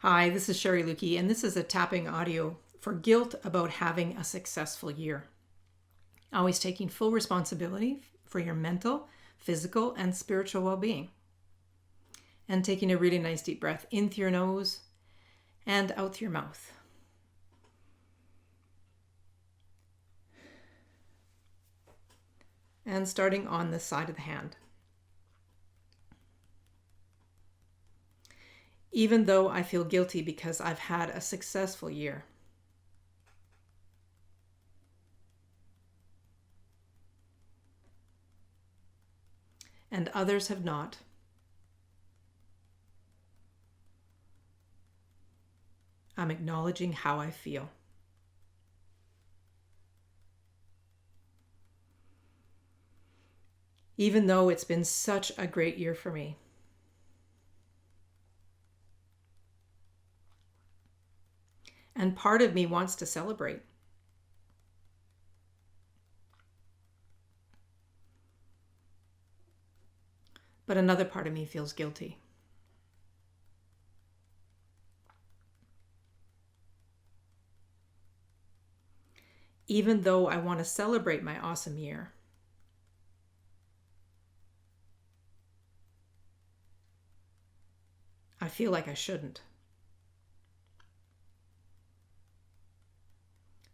Hi, this is Sherry Lukey, and this is a tapping audio for guilt about having a successful year. Always taking full responsibility for your mental, physical, and spiritual well-being. And taking a really nice deep breath in through your nose and out through your mouth. And starting on the side of the hand. Even though I feel guilty because I've had a successful year. And others have not. I'm acknowledging how I feel. Even though it's been such a great year for me. And part of me wants to celebrate. But another part of me feels guilty. Even though I want to celebrate my awesome year. I feel like I shouldn't.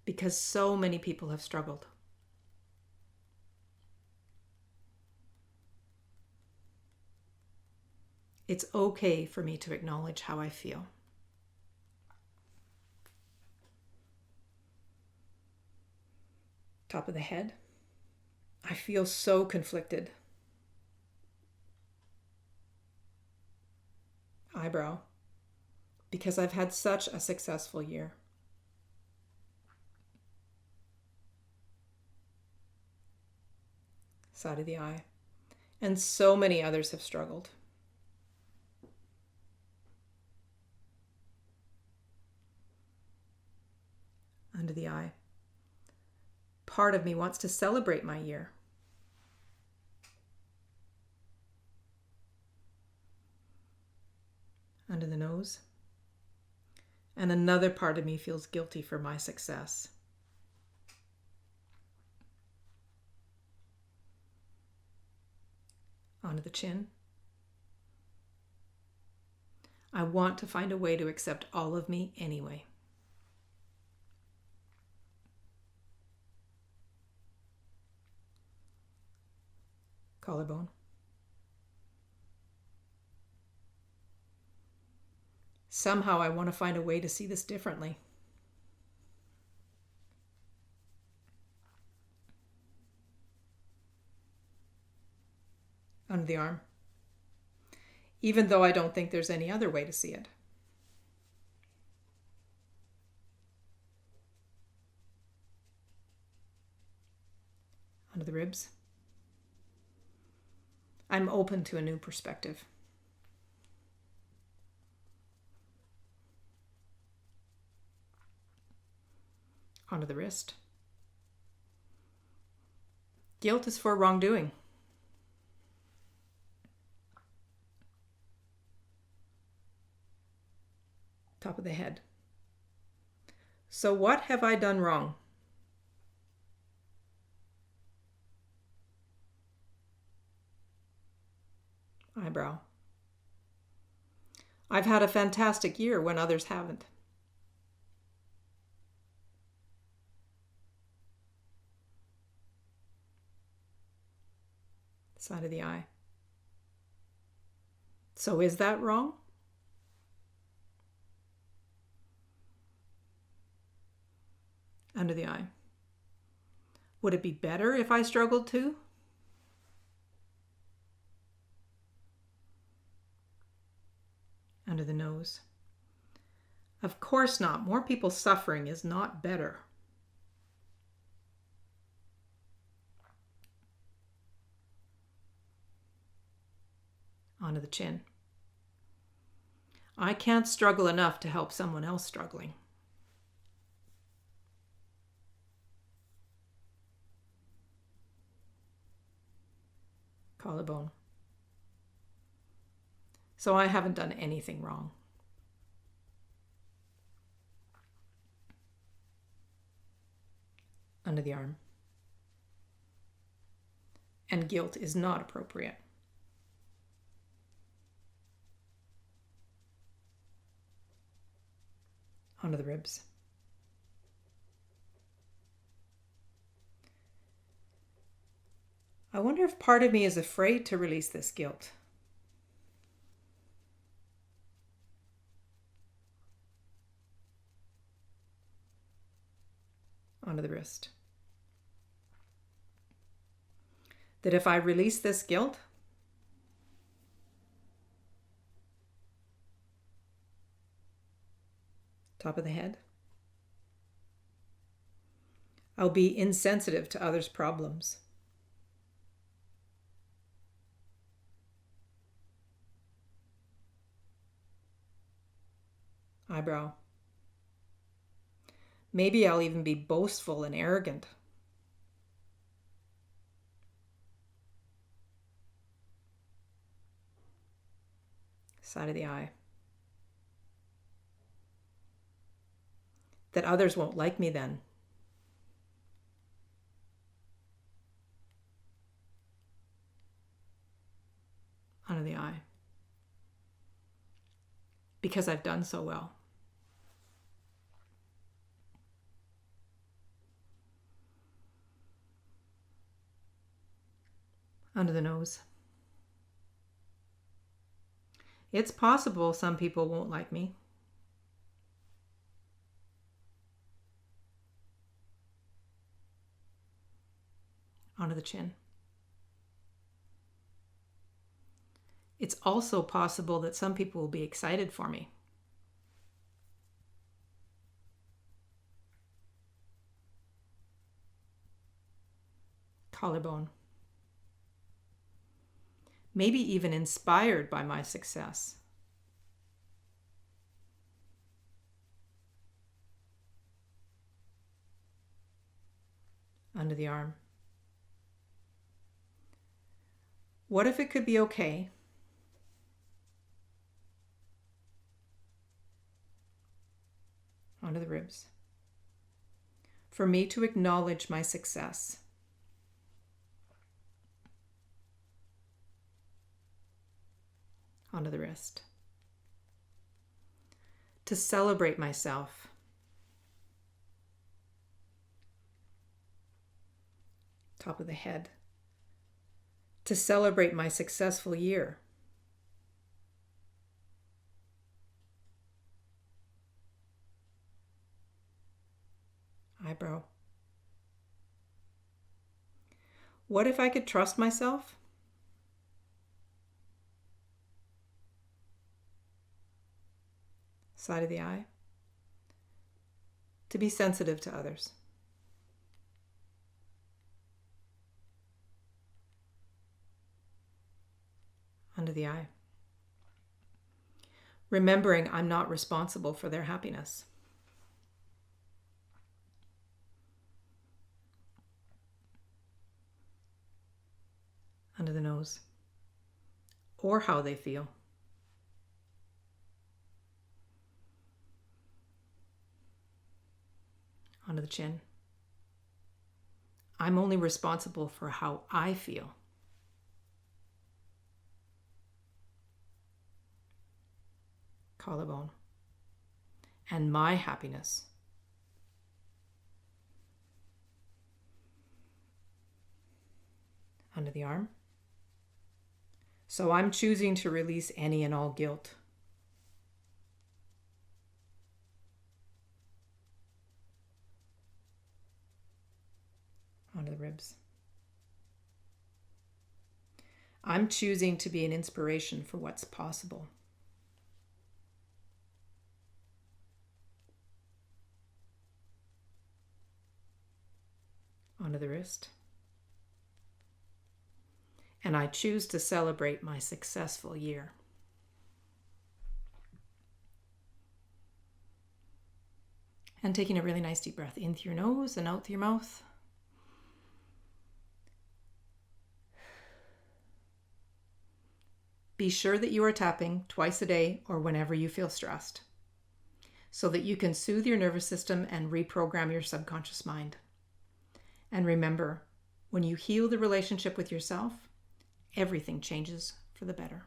Because so many people have struggled. It's okay for me to acknowledge how I feel. Top of the head. I feel so conflicted. Eyebrow. Because I've had such a successful year. Side of the eye. And so many others have struggled. Under the eye. Part of me wants to celebrate my year. Under the nose. And another part of me feels guilty for my success. Onto the chin. I want to find a way to accept all of me anyway. Collarbone. Somehow I want to find a way to see this differently. Under the arm. Even though I don't think there's any other way to see it. Under the ribs. I'm open to a new perspective. Onto the wrist. Guilt is for wrongdoing. Top of the head. So what have I done wrong? Eyebrow. I've had a fantastic year when others haven't. Side of the eye. So is that wrong? Under the eye. Would it be better if I struggled too? Under the nose. Of course not. More people suffering is not better. Onto the chin. I can't struggle enough to help someone else struggling. Collarbone. So I haven't done anything wrong. under the arm. And guilt is not appropriate. Under the ribs. I wonder if part of me is afraid to release this guilt. Onto the wrist. That if I release this guilt, top of the head, I'll be insensitive to others' problems. Eyebrow. Maybe I'll even be boastful and arrogant. Side of the eye. That others won't like me then. Under the eye. Because I've done so well. Under the nose. It's possible some people won't like me. Onto the chin. It's also possible that some people will be excited for me. Collarbone. Maybe even inspired by my success. Under the arm. What if it could be okay onto the ribs for me to acknowledge my success? Onto the wrist. To celebrate myself. Top of the head. To celebrate my successful year. Eyebrow. What if I could trust myself? Side of the eye. To be sensitive to others. Under the eye. Remembering I'm not responsible for their happiness. Under the nose. Or how they feel. Onto the chin. I'm only responsible for how I feel. Collarbone. And my happiness. Under the arm. So I'm choosing to release any and all guilt. Onto the ribs. I'm choosing to be an inspiration for what's possible. Onto the wrist. And I choose to celebrate my successful year. And taking a really nice deep breath in through your nose and out through your mouth. Be sure that you are tapping twice a day or whenever you feel stressed, so that you can soothe your nervous system and reprogram your subconscious mind. And remember, when you heal the relationship with yourself, everything changes for the better.